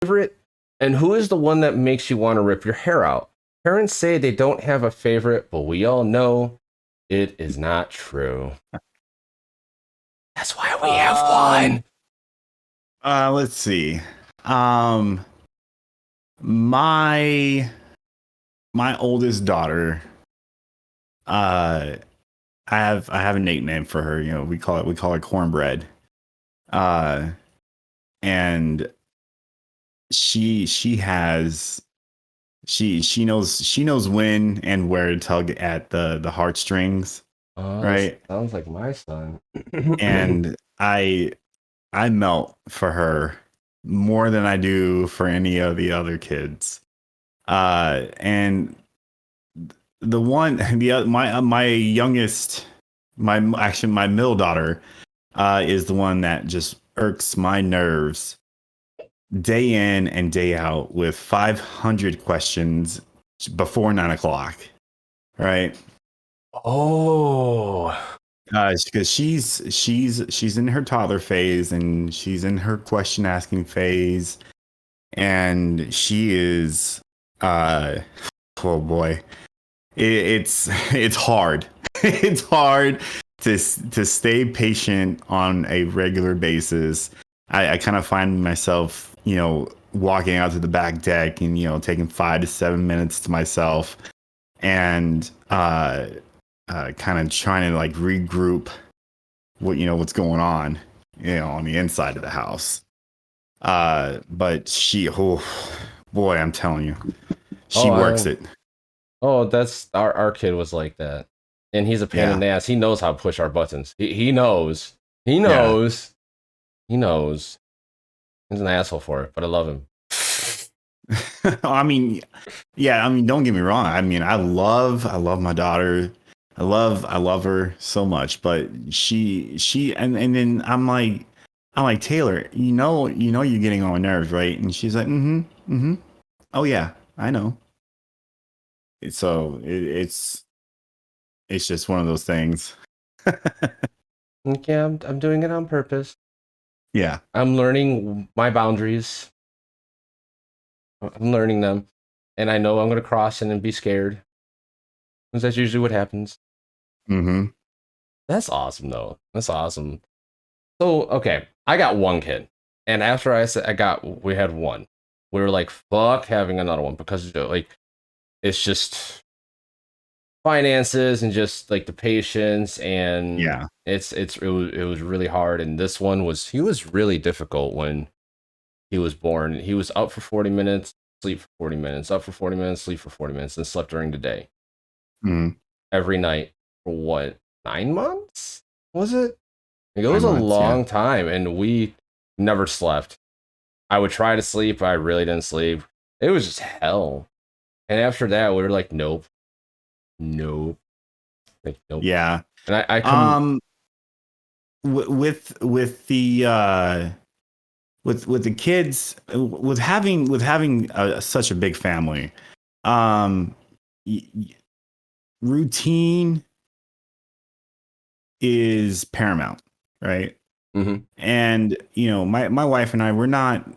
favorite? And who is the one that makes you want to rip your hair out? Parents say they don't have a favorite, but we all know it is not true. That's why we have one. Let's see. My oldest daughter, I have a nickname for her. You know, we call her Cornbread. And she knows when and where to tug at the heartstrings. Right. Sounds like my son. And I melt for her more than I do for any of the other kids. And my youngest, my middle daughter, is the one that just irks my nerves day in and day out with 500 questions before 9:00. Right. Oh, because she's in her toddler phase and she's in her question asking phase, and she is oh boy, it's hard. It's hard to stay patient on a regular basis. I kind of find myself, you know, walking out to the back deck and, you know, taking 5 to 7 minutes to myself and kind of trying to like regroup what's going on, you know, on the inside of the house. But oh boy, I'm telling you, she works it. Oh, that's our kid was like that, and he's a pain in the ass. He knows how to push our buttons. He knows. He knows. He knows. He's an asshole for it, but I love him. I mean, yeah. I mean, don't get me wrong. I mean, I love my daughter. I love her so much. But she and then I'm like Taylor. You know, you're getting on my nerves, right? And she's like, oh yeah, I know. So it's just one of those things. Okay, I'm doing it on purpose. Yeah, I'm learning my boundaries. I'm learning them, and I know I'm going to cross in and be scared, because that's usually what happens. Mm-hmm. That's awesome, though. That's awesome. So, okay, I got one kid, and after we had one. We were like, fuck having another one, because like, it's just finances and just like the patience, and it was really hard. And this one he was really difficult when he was born. He was up for 40 minutes, sleep for 40 minutes, up for 40 minutes, sleep for 40 minutes, and slept during the day. Every night for what, 9 months? Was it? Like, it was a long time, and we never slept. I would try to sleep, but I really didn't sleep. It was just hell. And after that, we were like, nope. Like, nope. Yeah. And I come with the with the kids, with having such a big family, routine is paramount, right? Mm-hmm. And you know, my wife and I, we're not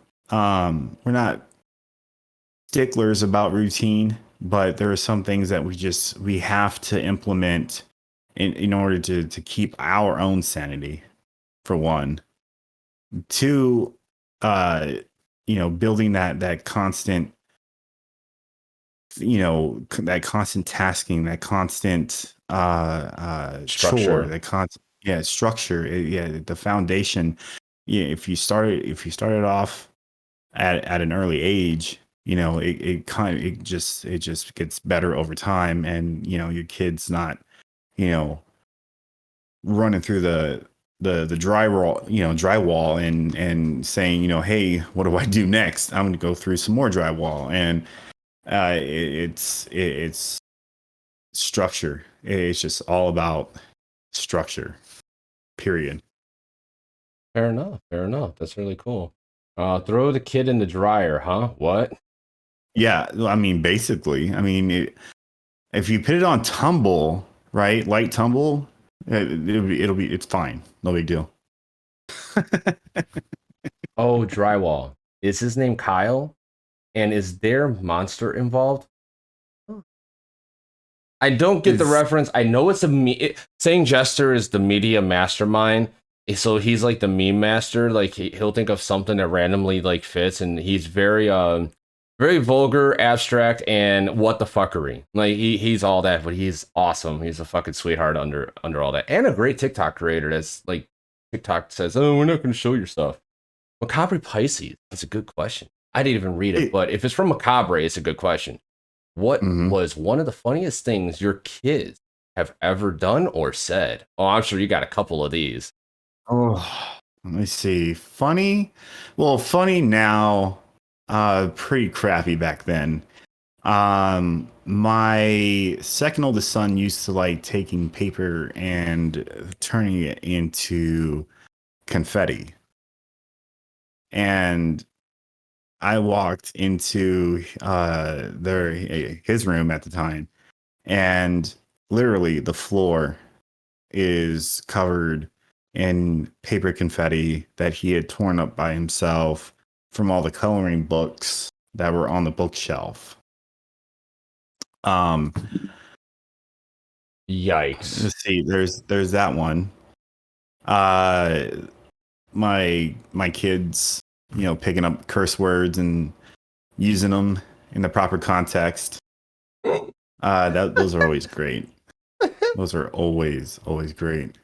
sticklers about routine, but there are some things that we have to implement in order to keep our own sanity, for one. Two, you know, building that constant, you know, that constant tasking, that constant structure, chore, that constant structure, the foundation. Yeah, if you started off at an early age, you know, it just gets better over time, and you know, your kid's not, you know, running through the drywall and saying, you know, hey, what do I do next? I'm going to go through some more drywall. And it's structure. It's just all about structure, period. Fair enough. That's really cool. Throw the kid in the dryer, huh? What? Yeah, I mean, basically, I mean, if you put it on tumble, right, light tumble, it's fine, no big deal. Oh, drywall. Is his name Kyle? And is there monster involved? I don't get the reference. I know it's saying Jester is the media mastermind, so he's like the meme master. Like he'll think of something that randomly like fits, and he's very vulgar, abstract, and what the fuckery. Like he's all that, but he's awesome. He's a fucking sweetheart under all that, and a great TikTok creator. That's like TikTok says, "Oh, we're not going to show your stuff." Macabre Pisces. That's a good question. I didn't even read it, but if it's from Macabre, it's a good question. What was one of the funniest things your kids have ever done or said? Oh, I'm sure you got a couple of these. Oh, let me see. Funny? Well, funny now. Pretty crappy back then. My second oldest son used to like taking paper and turning it into confetti. And I walked into his room at the time, and literally the floor is covered in paper confetti that he had torn up by himself from all the coloring books that were on the bookshelf. Yikes. Let's see, there's that one. My kids, picking up curse words and using them in the proper context. Those are always great. Those are always great.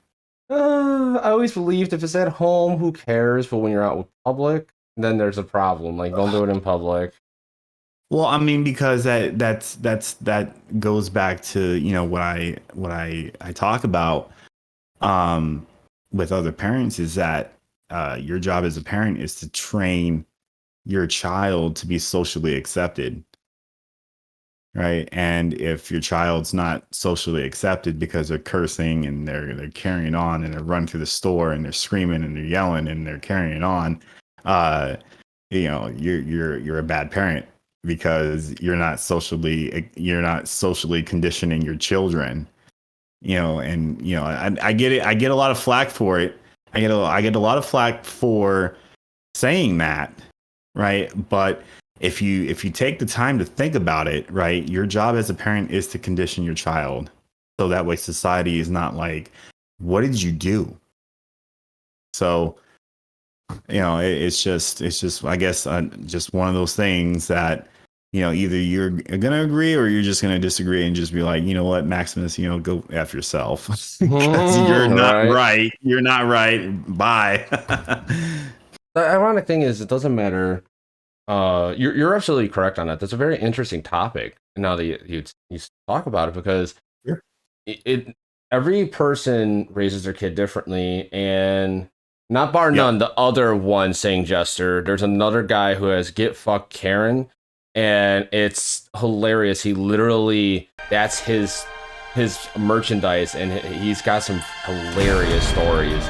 I always believed if it's at home, who cares? But when you're out with public, then there's a problem. Like, don't do it in public. Well, I mean, because that goes back to what I talk about with other parents is that your job as a parent is to train your child to be socially accepted, right? And if your child's not socially accepted because they're cursing and they're carrying on and they're running through the store and they're screaming and they're yelling and they're carrying on, you're a bad parent because you're not socially conditioning your children. I get it. I get a lot of flack for it. I get a lot of flack for saying that, right? But if you take the time to think about it, right, your job as a parent is to condition your child so that way society is not like, what did you do? So it's just I guess just one of those things that either you're gonna agree or you're just gonna disagree and just be like, you know what, Maximus, go F yourself because you're not right. You're not right. Bye. The ironic thing is, it doesn't matter. You're absolutely correct on that. That's a very interesting topic. Now that you talk about it, because every person raises their kid differently, and not bar none, the other one saying Jester. There's another guy who has Get Fuck Karen, and it's hilarious. He literally, that's his merchandise, and he's got some hilarious stories.